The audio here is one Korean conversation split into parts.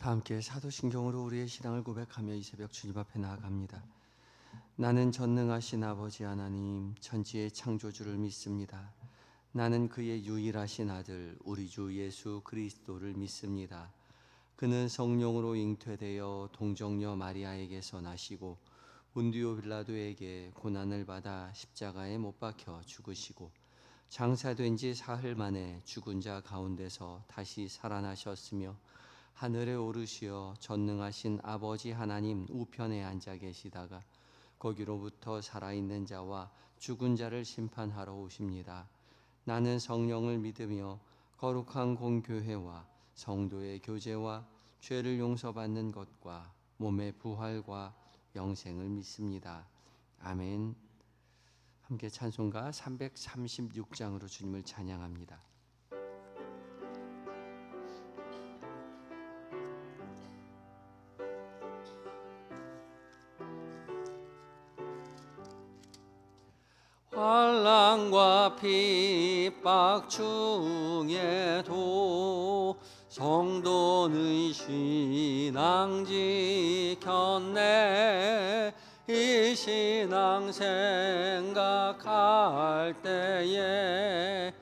다 함께 사도신경으로 우리의 신앙을 고백하며 이 새벽 주님 앞에 나아갑니다. 나는 전능하신 아버지 하나님 천지의 창조주를 믿습니다. 나는 그의 유일하신 아들 우리 주 예수 그리스도를 믿습니다. 그는 성령으로 잉태되어 동정녀 마리아에게서 나시고 본디오 빌라도에게 고난을 받아 십자가에 못 박혀 죽으시고 장사된 지 사흘 만에 죽은 자 가운데서 다시 살아나셨으며 하늘에 오르시어 전능하신 아버지 하나님 우편에 앉아 계시다가 거기로부터 살아있는 자와 죽은 자를 심판하러 오십니다. 나는 성령을 믿으며 거룩한 공교회와 성도의 교제와 죄를 용서받는 것과 몸의 부활과 영생을 믿습니다. 아멘. 함께 찬송가 336장으로 주님을 찬양합니다. 환난과 핍박 중에도 성도는 신앙 지켰네. 이 신앙 생각할 때에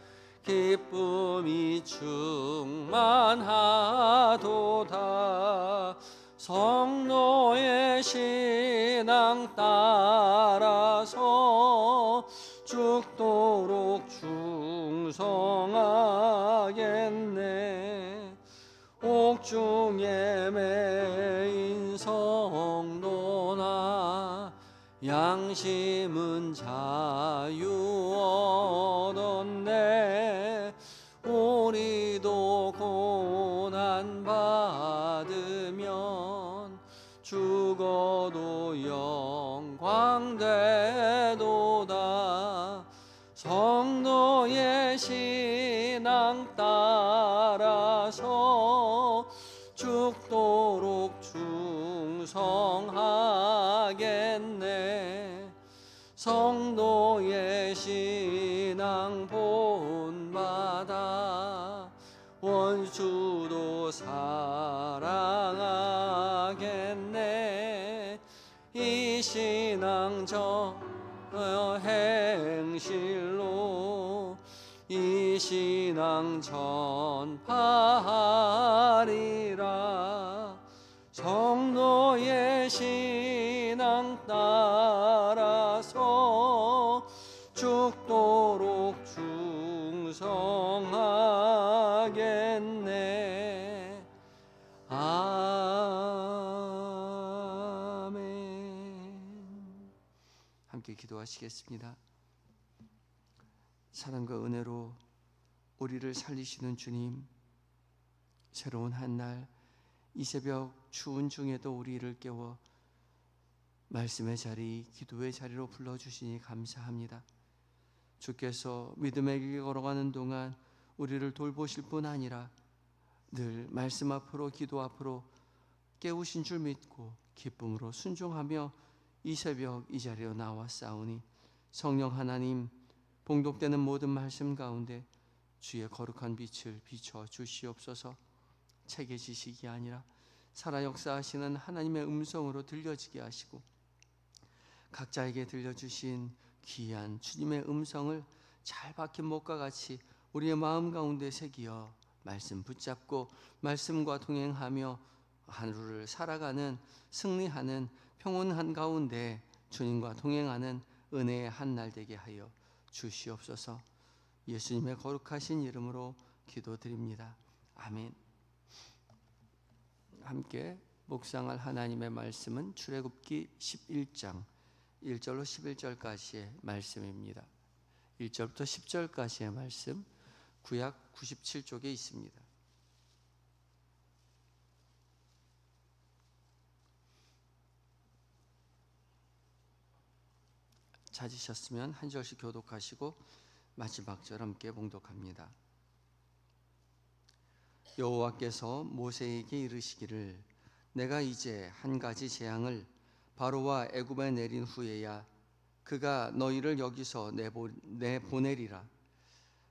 기쁨이 충만하도다. 성도의 신앙 따라서 죽도록 충성하겠네. 옥중에 매인 성도나 양심은 자유 얻었네. 우리도 고난 받으면 죽어도 영광되도다. 성도의 신앙 따라서 죽도록 충성하겠네. 성도의 신앙 본받아 원수도 사랑하겠네. 이 신앙 행실로 이 신앙 전파하리라. 성도의 신앙 따라서 죽도록 충성하겠네. 아멘. 함께 기도하시겠습니다. 사랑과 은혜로 우리를 살리시는 주님, 새로운 한날 이 새벽 추운 중에도 우리를 깨워 말씀의 자리, 기도의 자리로 불러주시니 감사합니다. 주께서 믿음의 길 걸어가는 동안 우리를 돌보실 뿐 아니라 늘 말씀 앞으로 기도 앞으로 깨우신 줄 믿고 기쁨으로 순종하며 이 새벽 이 자리로 나왔사오니 성령 하나님 봉독되는 모든 말씀 가운데 주의 거룩한 빛을 비춰 주시옵소서. 책의 지식이 아니라 살아 역사하시는 하나님의 음성으로 들려지게 하시고 각자에게 들려주신 귀한 주님의 음성을 잘 박힌 목과 같이 우리의 마음 가운데 새기어 말씀 붙잡고 말씀과 동행하며 하루를 살아가는 승리하는 평온한 가운데 주님과 동행하는 은혜의 한날 되게 하여 주시옵소서. 예수님의 거룩하신 이름으로 기도드립니다. 아멘. 함께 묵상할 하나님의 말씀은 출애굽기 11장 1절로 11절까지의 말씀입니다. 1절부터 10절까지의 말씀, 구약 97쪽에 있습니다. 찾으셨으면 한 절씩 교독하시고 마지막 절 함께 봉독합니다. 여호와께서 모세에게 이르시기를 내가 이제 한 가지 재앙을 바로와 애굽에 내린 후에야 그가 너희를 여기서 내보내리라.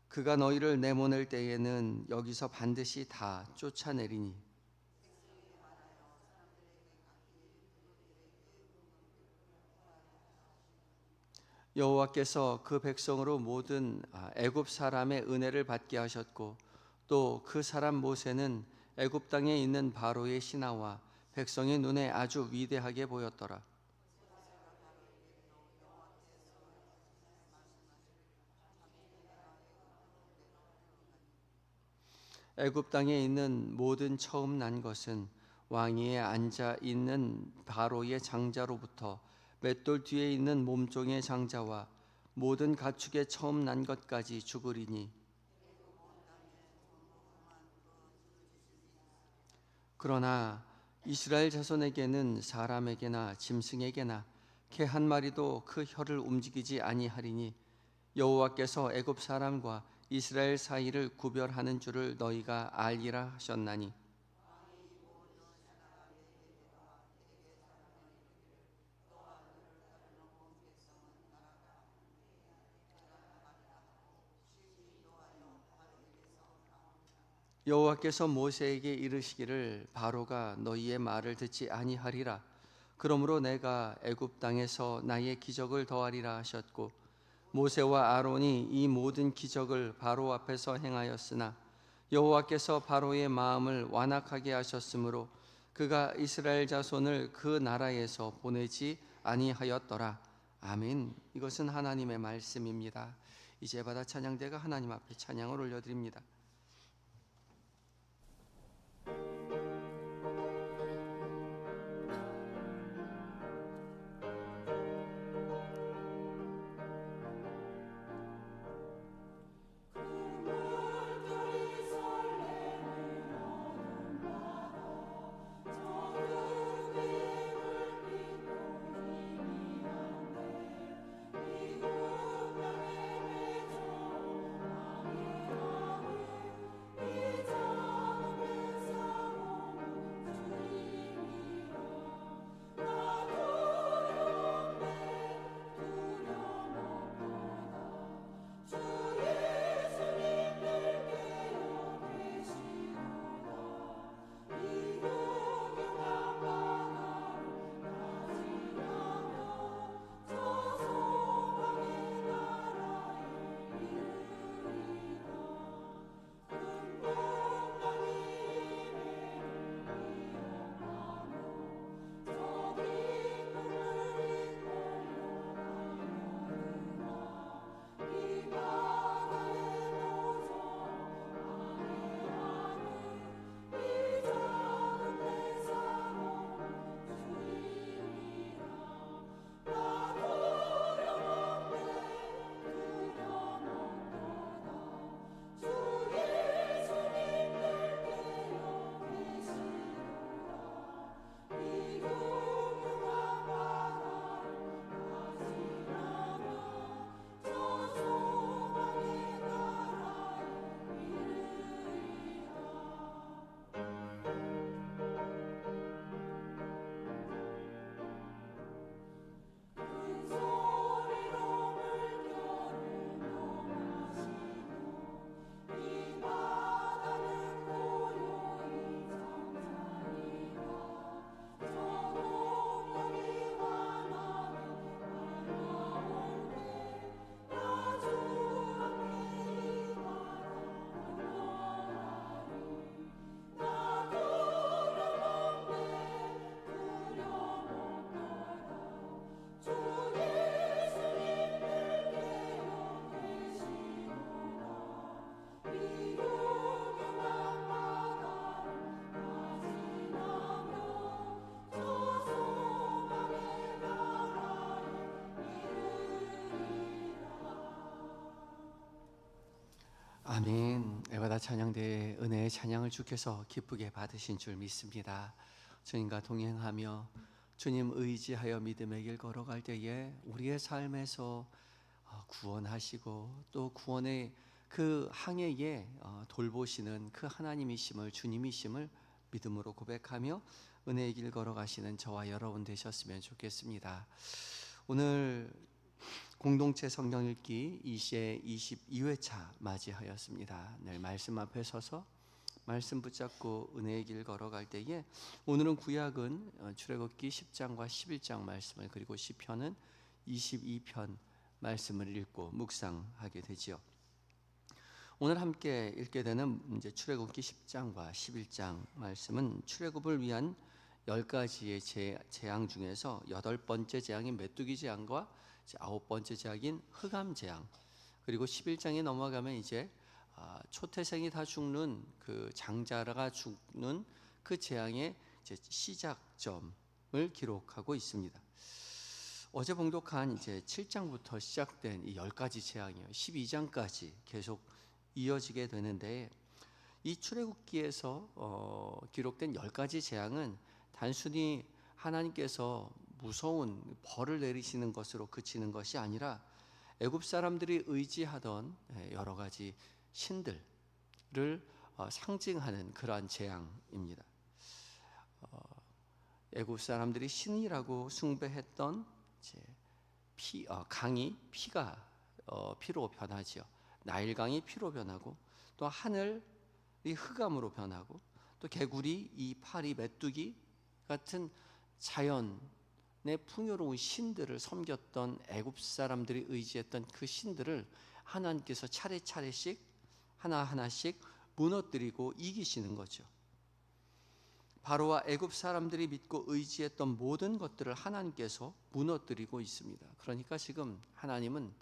그가 너희를 내보낼 때에는 여기서 반드시 다 쫓아내리니 여호와께서 그 백성으로 모든 애굽 사람의 은혜를 받게 하셨고 또 그 사람 모세는 애굽 땅에 있는 바로의 신하와 백성의 눈에 아주 위대하게 보였더라. 애굽 땅에 있는 모든 처음 난 것은 왕위에 앉아 있는 바로의 장자로부터 맷돌 뒤에 있는 몸종의 장자와 모든 가축의 처음 난 것까지 죽으리니, 그러나 이스라엘 자손에게는 사람에게나 짐승에게나 개 한 마리도 그 혀를 움직이지 아니하리니 여호와께서 애굽 사람과 이스라엘 사이를 구별하는 줄을 너희가 알리라 하셨나니, 여호와께서 모세에게 이르시기를 바로가 너희의 말을 듣지 아니하리라. 그러므로 내가 애굽 땅에서 나의 기적을 더하리라 하셨고, 모세와 아론이 이 모든 기적을 바로 앞에서 행하였으나 여호와께서 바로의 마음을 완악하게 하셨으므로 그가 이스라엘 자손을 그 나라에서 보내지 아니하였더라. 아멘. 이것은 하나님의 말씀입니다. 이제 바다 찬양대가 하나님 앞에 찬양을 올려드립니다. 아멘. 에바다 찬양대의 은혜의 찬양을 주께서 기쁘게 받으신 줄 믿습니다. 주님과 동행하며 주님 의지하여 믿음의 길 걸어갈 때에 우리의 삶에서 구원하시고 또 구원의 그 항해에 돌보시는 그 하나님이심을, 주님이심을 믿음으로 고백하며 은혜의 길 걸어가시는 저와 여러분 되셨으면 좋겠습니다. 오늘 공동체 성경 읽기 22회차 맞이하였습니다. 늘 말씀 앞에 서서 말씀 붙잡고 은혜의 길 걸어갈 때에 오늘은 구약은 출애굽기 10장과 11장 말씀을, 그리고 시편은 22편 말씀을 읽고 묵상하게 되지요. 오늘 함께 읽게 되는 이제 출애굽기 10장과 11장 말씀은 출애굽을 위한 10가지의 재앙 중에서 8번째 재앙인 메뚜기 재앙과 9번째 재앙인 흑암 재앙, 그리고 11장에 넘어가면 이제 초태생이 다 죽는 그 장자가 죽는 그 재앙의 이제 시작점을 기록하고 있습니다. 어제 봉독한 이제 7장부터 시작된 이 10가지 재앙이요, 12장까지 계속 이어지게 되는데, 이 출애굽기에서 기록된 10가지 재앙은 단순히 하나님께서 무서운 벌을 내리시는 것으로 그치는 것이 아니라 애굽 사람들이 의지하던 여러 가지 신들을 상징하는 그러한 재앙입니다. 애굽 사람들이 신이라고 숭배했던 강이 피로 변하지요. 나일강이 피로 변하고, 또 하늘이 흑암으로 변하고, 또 개구리, 이파리, 메뚜기 같은 자연의 풍요로운 신들을 섬겼던 애굽 사람들이 의지했던 그 신들을 하나님께서 차례차례씩 하나하나씩 무너뜨리고 이기시는 거죠. 바로와 애굽 사람들이 믿고 의지했던 모든 것들을 하나님께서 무너뜨리고 있습니다. 그러니까 지금 하나님은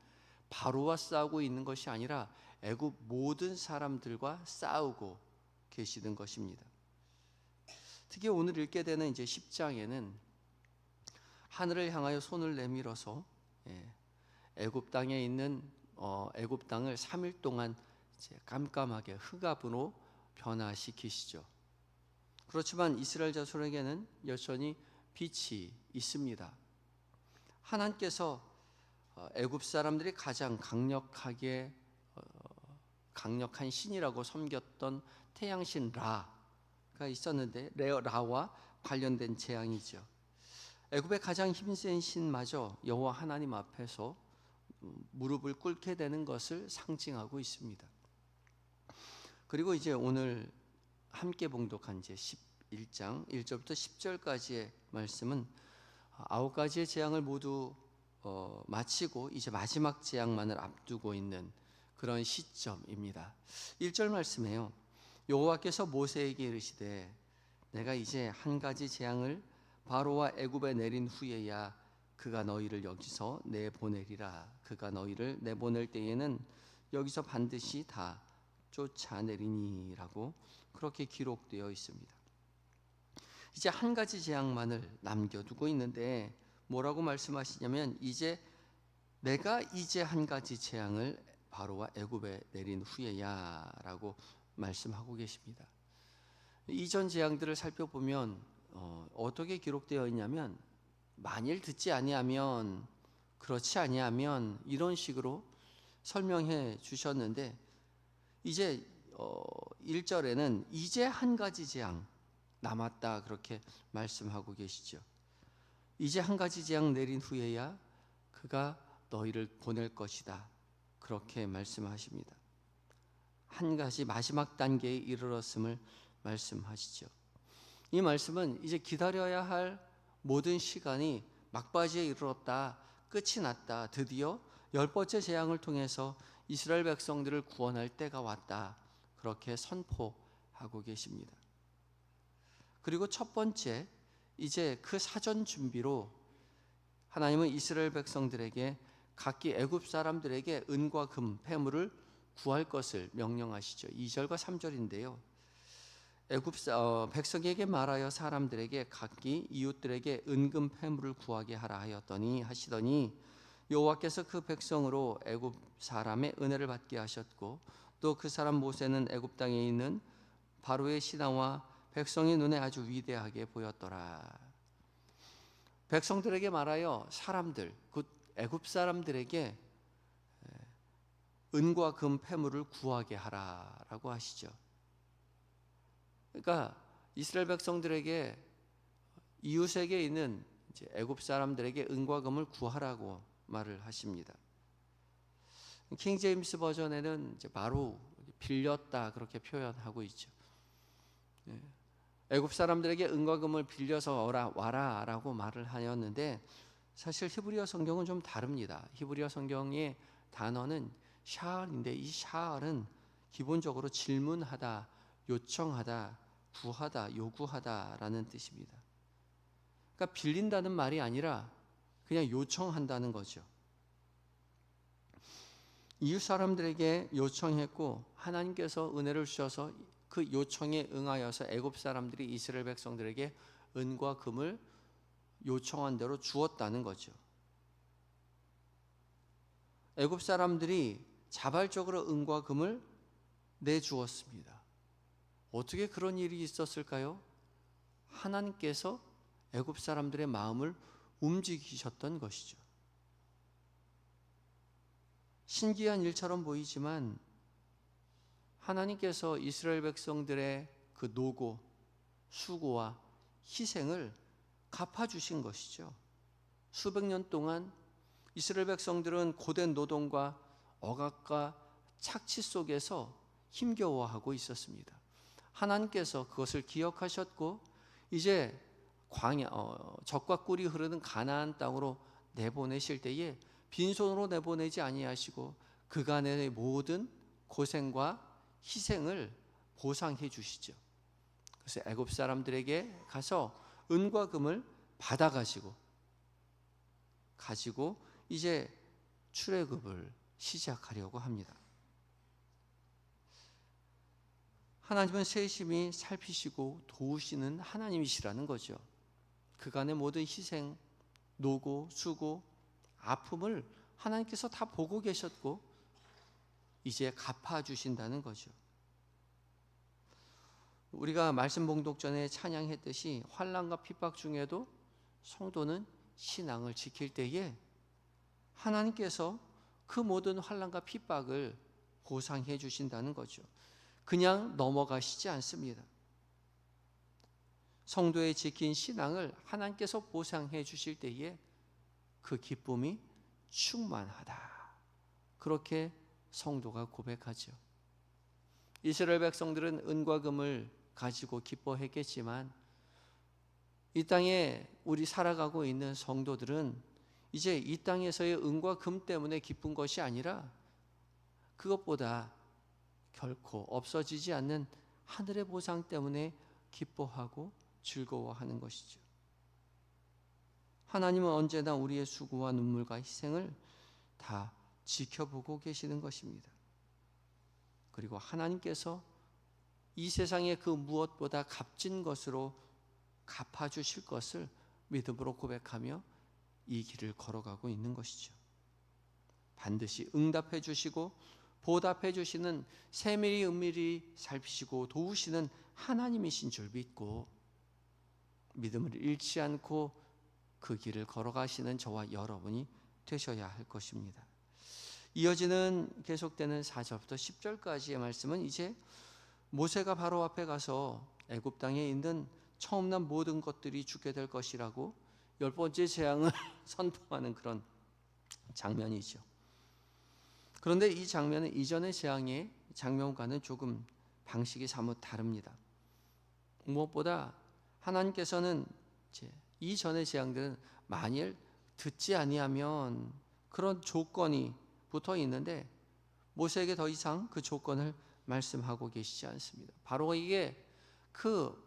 바로와 싸우고 있는 것이 아니라 애굽 모든 사람들과 싸우고 계시는 것입니다. 특히 오늘 읽게 되는 이제 10장에는 하늘을 향하여 손을 내밀어서 애굽 땅에 있는 애굽 땅을 3일 동안 이제 깜깜하게 흑암으로 변화시키시죠. 그렇지만 이스라엘 자손에게는 여전히 빛이 있습니다. 하나님께서 애굽 사람들이 가장 강력한 신이라고 섬겼던 태양신 라가 있었는데, 라와 관련된 재앙이죠. 애굽의 가장 힘센 신마저 여호와 하나님 앞에서 무릎을 꿇게 되는 것을 상징하고 있습니다. 그리고 이제 오늘 함께 봉독한 이제 11장 1절부터 10절까지의 말씀은 9가지의 재앙을 모두 마치고 이제 마지막 재앙만을 앞두고 있는 그런 시점입니다. 1절 말씀에요, 여호와께서 모세에게 이르시되 내가 이제 한 가지 재앙을 바로와 애굽에 내린 후에야 그가 너희를 여기서 내보내리라. 그가 너희를 내보낼 때에는 여기서 반드시 다 쫓아내리니라고 그렇게 기록되어 있습니다. 이제 한 가지 재앙만을 남겨두고 있는데 뭐라고 말씀하시냐면, 내가 이제 한 가지 재앙을 바로와 애굽에 내린 후에야 라고 말씀하고 계십니다. 이전 재앙들을 살펴보면 어떻게 기록되어 있냐면, 만일 듣지 아니하면, 그렇지 아니하면, 이런 식으로 설명해 주셨는데, 이제 1절에는 이제 한 가지 재앙 남았다 그렇게 말씀하고 계시죠. 이제 한 가지 재앙 내린 후에야 그가 너희를 보낼 것이다 그렇게 말씀하십니다. 한 가지 마지막 단계에 이르렀음을 말씀하시죠. 이 말씀은 이제 기다려야 할 모든 시간이 막바지에 이르렀다, 끝이 났다, 드디어 10번째 재앙을 통해서 이스라엘 백성들을 구원할 때가 왔다 그렇게 선포하고 계십니다. 그리고 첫 번째, 이제 그 사전 준비로 하나님은 이스라엘 백성들에게 각기 애굽 사람들에게 은과 금, 폐물을 구할 것을 명령하시죠. 2절과 3절인데요. 백성에게 말하여 사람들에게 각기 이웃들에게 은금 폐물을 구하게 하라 하시더니 여호와께서 그 백성으로 애굽 사람의 은혜를 받게 하셨고, 또 그 사람 모세는 애굽 땅에 있는 바로의 신하와 백성의 눈에 아주 위대하게 보였더라. 백성들에게 말하여 사람들, 곧 애굽 사람들에게 은과 금 폐물을 구하게 하라라고 하시죠. 그러니까 이스라엘 백성들에게 이웃에게 있는 이제 애굽 사람들에게 은과 금을 구하라고 말을 하십니다. 킹 제임스 버전에는 이제 바로 빌렸다 그렇게 표현하고 있죠. 애굽 사람들에게 은과 금을 빌려서 와라라고 말을 하였는데, 사실 히브리어 성경은 좀 다릅니다. 히브리어 성경의 단어는 샤알인데, 이 샤알은 기본적으로 질문하다, 요청하다, 구하다, 요구하다라는 뜻입니다. 그러니까 빌린다는 말이 아니라 그냥 요청한다는 거죠. 이웃 사람들에게 요청했고 하나님께서 은혜를 주셔서 그 요청에 응하여서 애굽 사람들이 이스라엘 백성들에게 은과 금을 요청한 대로 주었다는 거죠. 애굽 사람들이 자발적으로 은과 금을 내주었습니다. 어떻게 그런 일이 있었을까요? 하나님께서 애굽 사람들의 마음을 움직이셨던 것이죠. 신기한 일처럼 보이지만 하나님께서 이스라엘 백성들의 그 노고, 수고와 희생을 갚아주신 것이죠. 수백 년 동안 이스라엘 백성들은 고된 노동과 억압과 착취 속에서 힘겨워하고 있었습니다. 하나님께서 그것을 기억하셨고 이제 젖과 꿀이 흐르는 가나안 땅으로 내보내실 때에 빈손으로 내보내지 아니하시고 그간의 모든 고생과 희생을 보상해 주시죠. 그래서 애굽 사람들에게 가서 은과 금을 받아 가지고 이제 출애굽을 시작하려고 합니다. 하나님은 세심히 살피시고 도우시는 하나님이시라는 거죠. 그간의 모든 희생, 노고, 수고, 아픔을 하나님께서 다 보고 계셨고 이제 갚아주신다는 거죠. 우리가 말씀 봉독 전에 찬양했듯이 환난과 핍박 중에도 성도는 신앙을 지킬 때에 하나님께서 그 모든 환난과 핍박을 보상해 주신다는 거죠. 그냥 넘어가시지 않습니다. 성도의 지킨 신앙을 하나님께서 보상해 주실 때에 그 기쁨이 충만하다. 그렇게 성도가 고백하죠. 이스라엘 백성들은 은과 금을 가지고 기뻐했겠지만 이 땅에 우리 살아가고 있는 성도들은 이제 이 땅에서의 은과 금 때문에 기쁜 것이 아니라 그것보다 결코 없어지지 않는 하늘의 보상 때문에 기뻐하고 즐거워하는 것이죠. 하나님은 언제나 우리의 수고와 눈물과 희생을 다 지켜보고 계시는 것입니다. 그리고 하나님께서 이 세상의 그 무엇보다 값진 것으로 갚아주실 것을 믿음으로 고백하며 이 길을 걸어가고 있는 것이죠. 반드시 응답해 주시고 보답해 주시는 세밀히 은밀히 살피시고 도우시는 하나님이신 줄 믿고 믿음을 잃지 않고 그 길을 걸어가시는 저와 여러분이 되셔야 할 것입니다. 이어지는 계속되는 4절부터 10절까지의 말씀은 이제 모세가 바로 앞에 가서 애굽 땅에 있는 처음 난 모든 것들이 죽게 될 것이라고 10번째 재앙을 선포하는 그런 장면이죠. 그런데 이 장면은 이전의 재앙의 장면과는 조금 방식이 사뭇 다릅니다. 무엇보다 하나님께서는 이전의 재앙들은 만일 듣지 아니하면 그런 조건이 붙어 있는데 모세에게 더 이상 그 조건을 말씀하고 계시지 않습니다. 바로 이게 그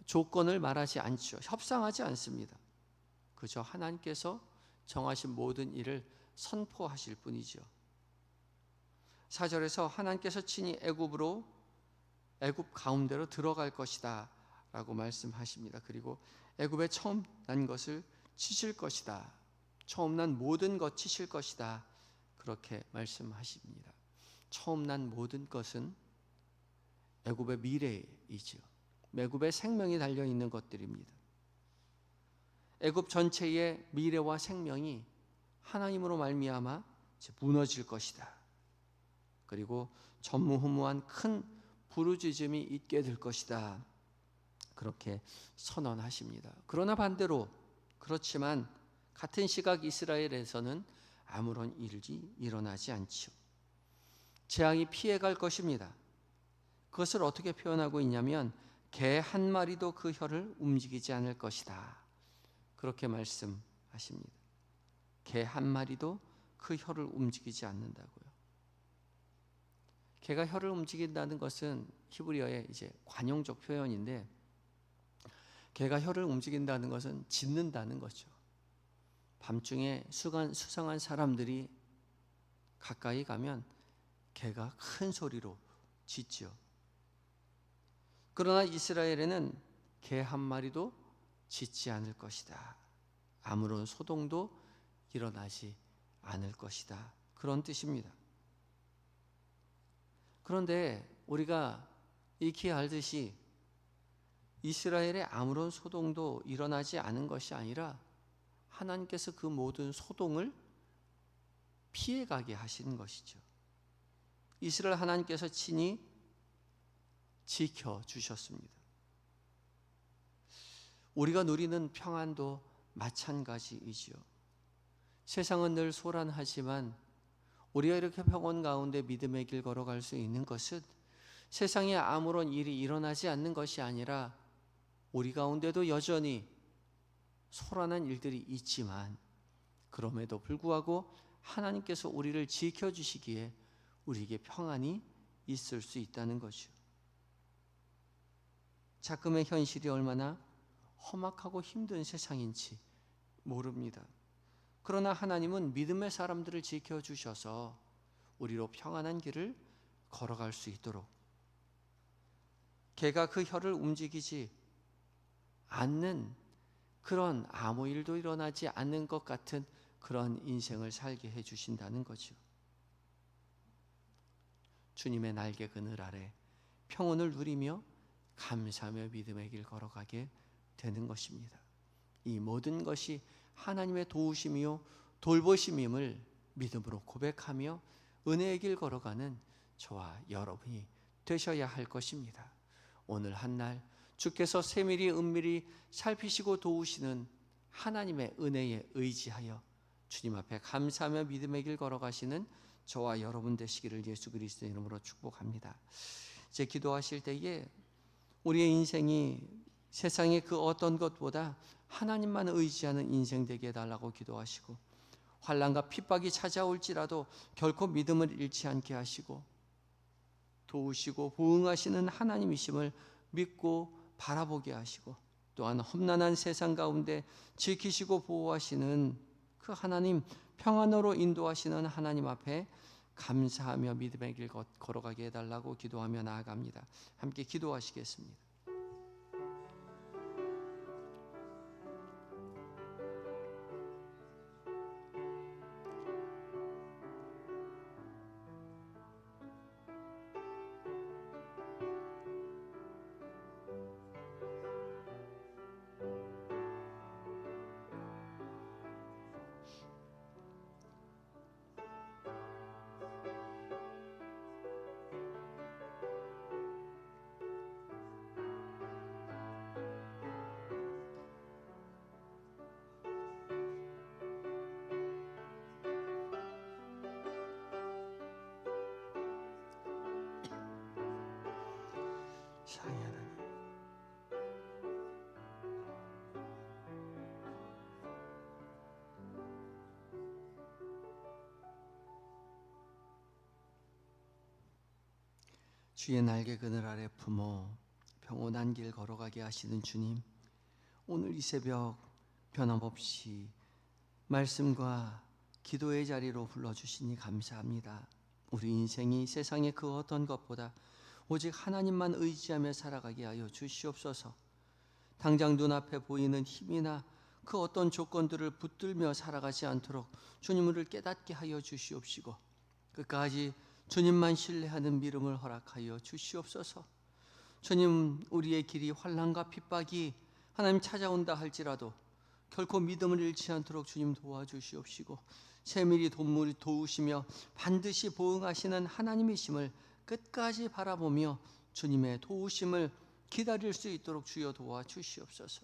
조건을 말하지 않죠. 협상하지 않습니다. 그저 하나님께서 정하신 모든 일을 선포하실 뿐이죠. 4절에서 하나님께서 친히 애굽 가운데로 들어갈 것이다 라고 말씀하십니다. 그리고 애굽에 처음 난 것을 치실 것이다. 처음 난 모든 것 치실 것이다. 그렇게 말씀하십니다. 처음 난 모든 것은 애굽의 미래이죠. 애굽의 생명이 달려있는 것들입니다. 애굽 전체의 미래와 생명이 하나님으로 말미암아 무너질 것이다. 그리고 전무후무한 큰 부르짖음이 있게 될 것이다. 그렇게 선언하십니다. 그러나 반대로 그렇지만 같은 시각 이스라엘에서는 아무런 일이 일어나지 않죠. 재앙이 피해갈 것입니다. 그것을 어떻게 표현하고 있냐면 개 한 마리도 그 혀를 움직이지 않을 것이다. 그렇게 말씀하십니다. 개 한 마리도 그 혀를 움직이지 않는다고요. 개가 혀를 움직인다는 것은 히브리어의 이제 관용적 표현인데, 개가 혀를 움직인다는 것은 짖는다는 거죠. 밤중에 수상한 사람들이 가까이 가면 개가 큰 소리로 짖죠. 그러나 이스라엘에는 개 한 마리도 짖지 않을 것이다. 아무런 소동도 일어나지 않을 것이다. 그런 뜻입니다. 그런데 우리가 익히 알듯이 이스라엘에 아무런 소동도 일어나지 않은 것이 아니라 하나님께서 그 모든 소동을 피해가게 하시는 것이죠. 이스라엘 하나님께서 친히 지켜주셨습니다. 우리가 누리는 평안도 마찬가지이지요. 세상은 늘 소란하지만 우리가 이렇게 평온 가운데 믿음의 길 걸어갈 수 있는 것은 세상에 아무런 일이 일어나지 않는 것이 아니라 우리 가운데도 여전히 소란한 일들이 있지만 그럼에도 불구하고 하나님께서 우리를 지켜주시기에 우리에게 평안이 있을 수 있다는 것이요. 작금의 현실이 얼마나 험악하고 힘든 세상인지 모릅니다. 그러나 하나님은 믿음의 사람들을 지켜주셔서 우리로 평안한 길을 걸어갈 수 있도록, 개가 그 혀를 움직이지 않는 그런 아무 일도 일어나지 않는 것 같은 그런 인생을 살게 해주신다는 거죠. 주님의 날개 그늘 아래 평온을 누리며 감사하며 믿음의 길 걸어가게 되는 것입니다. 이 모든 것이 하나님의 도우심이요 돌보심임을 믿음으로 고백하며 은혜의 길 걸어가는 저와 여러분이 되셔야 할 것입니다. 오늘 한날 주께서 세밀히 은밀히 살피시고 도우시는 하나님의 은혜에 의지하여 주님 앞에 감사하며 믿음의 길 걸어가시는 저와 여러분 되시기를 예수 그리스도의 이름으로 축복합니다. 이제 기도하실 때에 우리의 인생이 세상의 그 어떤 것보다 하나님만 의지하는 인생 되게 해달라고 기도하시고, 환난과 핍박이 찾아올지라도 결코 믿음을 잃지 않게 하시고 도우시고 보응하시는 하나님이심을 믿고 바라보게 하시고, 또한 험난한 세상 가운데 지키시고 보호하시는 그 하나님, 평안으로 인도하시는 하나님 앞에 감사하며 믿음의 길 걸어가게 해달라고 기도하며 나아갑니다. 함께 기도하시겠습니다. 사랑의 하나님, 주의 날개 그늘 아래 품어 평온한 길 걸어가게 하시는 주님, 오늘 이 새벽 변함없이 말씀과 기도의 자리로 불러주시니 감사합니다. 우리 인생이 세상의 그 어떤 것보다 오직 하나님만 의지하며 살아가게 하여 주시옵소서. 당장 눈앞에 보이는 힘이나 그 어떤 조건들을 붙들며 살아가지 않도록 주님을 깨닫게 하여 주시옵시고, 끝까지 주님만 신뢰하는 믿음을 허락하여 주시옵소서. 주님, 우리의 길이 환난과 핍박이 하나님 찾아온다 할지라도 결코 믿음을 잃지 않도록 주님 도와주시옵시고, 세밀히 도우시며 반드시 보응하시는 하나님이심을 끝까지 바라보며 주님의 도우심을 기다릴 수 있도록 주여 도와주시옵소서.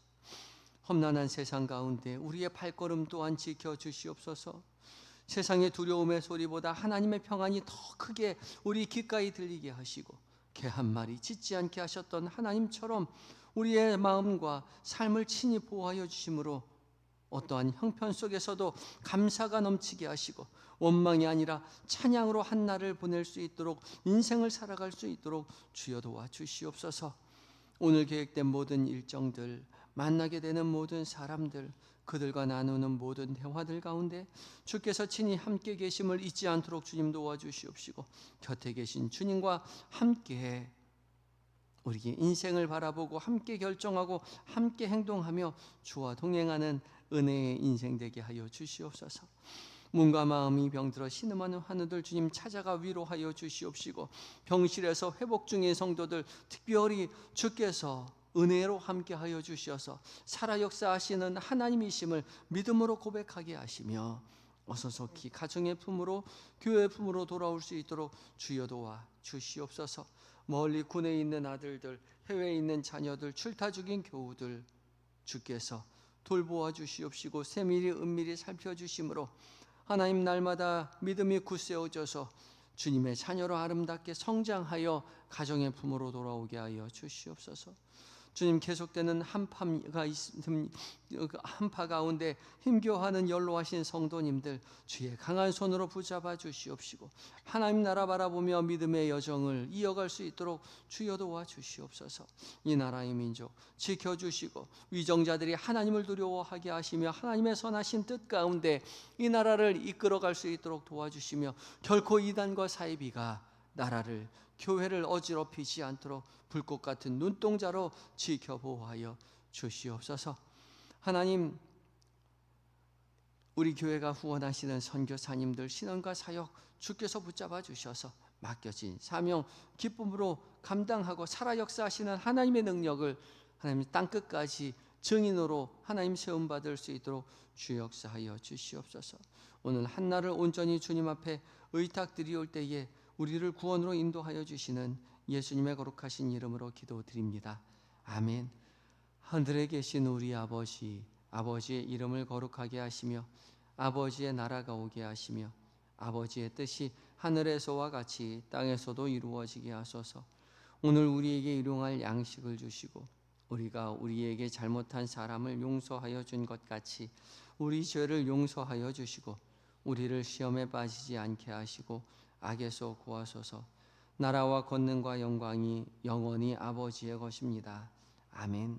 험난한 세상 가운데 우리의 발걸음 또한 지켜주시옵소서. 세상의 두려움의 소리보다 하나님의 평안이 더 크게 우리 귓가에 들리게 하시고, 개 한 마리 짖지 않게 하셨던 하나님처럼 우리의 마음과 삶을 친히 보호하여 주심으로 어떠한 형편 속에서도 감사가 넘치게 하시고 원망이 아니라 찬양으로 한 날을 보낼 수 있도록 인생을 살아갈 수 있도록 주여 도와주시옵소서. 오늘 계획된 모든 일정들, 만나게 되는 모든 사람들, 그들과 나누는 모든 대화들 가운데 주께서 친히 함께 계심을 잊지 않도록 주님 도와주시옵시고, 곁에 계신 주님과 함께 우리의 인생을 바라보고 함께 결정하고 함께 행동하며 주와 동행하는 은혜의 인생 되게 하여 주시옵소서. 몸과 마음이 병들어 신음하는 환우들 주님 찾아가 위로하여 주시옵시고, 병실에서 회복 중인 성도들 특별히 주께서 은혜로 함께하여 주셔서 살아 역사하시는 하나님이심을 믿음으로 고백하게 하시며 어서 속히 가정의 품으로 교회의 품으로 돌아올 수 있도록 주여 도와 주시옵소서. 멀리 군에 있는 아들들, 해외에 있는 자녀들, 출타 중인 교우들 주께서 돌보아 주시옵시고 세밀히 은밀히 살펴주심으로 하나님 날마다 믿음이 굳세어져서 주님의 자녀로 아름답게 성장하여 가정의 품으로 돌아오게 하여 주시옵소서. 주님, 계속되는 한파 가운데 힘겨워하는 연로하신 성도님들 주의 강한 손으로 붙잡아 주시옵시고 하나님 나라 바라보며 믿음의 여정을 이어갈 수 있도록 주여 도와 주시옵소서. 이 나라의 민족 지켜주시고 위정자들이 하나님을 두려워하게 하시며 하나님의 선하신 뜻 가운데 이 나라를 이끌어갈 수 있도록 도와주시며 결코 이단과 사이비가 나라를 교회를 어지럽히지 않도록 불꽃 같은 눈동자로 지켜보호하여 주시옵소서. 하나님, 우리 교회가 후원하시는 선교사님들 신앙과 사역 주께서 붙잡아 주셔서 맡겨진 사명 기쁨으로 감당하고 살아 역사하시는 하나님의 능력을 하나님 땅끝까지 증인으로 하나님 세움받을 수 있도록 주 역사하여 주시옵소서. 오늘 한날을 온전히 주님 앞에 의탁드리올 때에 우리를 구원으로 인도하여 주시는 예수님의 거룩하신 이름으로 기도드립니다. 아멘. 하늘에 계신 우리 아버지, 아버지의 이름을 거룩하게 하시며 아버지의 나라가 오게 하시며 아버지의 뜻이 하늘에서와 같이 땅에서도 이루어지게 하소서. 오늘 우리에게 일용할 양식을 주시고 우리가 우리에게 잘못한 사람을 용서하여 준 것 같이 우리 죄를 용서하여 주시고 우리를 시험에 빠지지 않게 하시고 악에서 구하소서. 나라와 권능과 영광이 영원히 아버지의 것입니다. 아멘.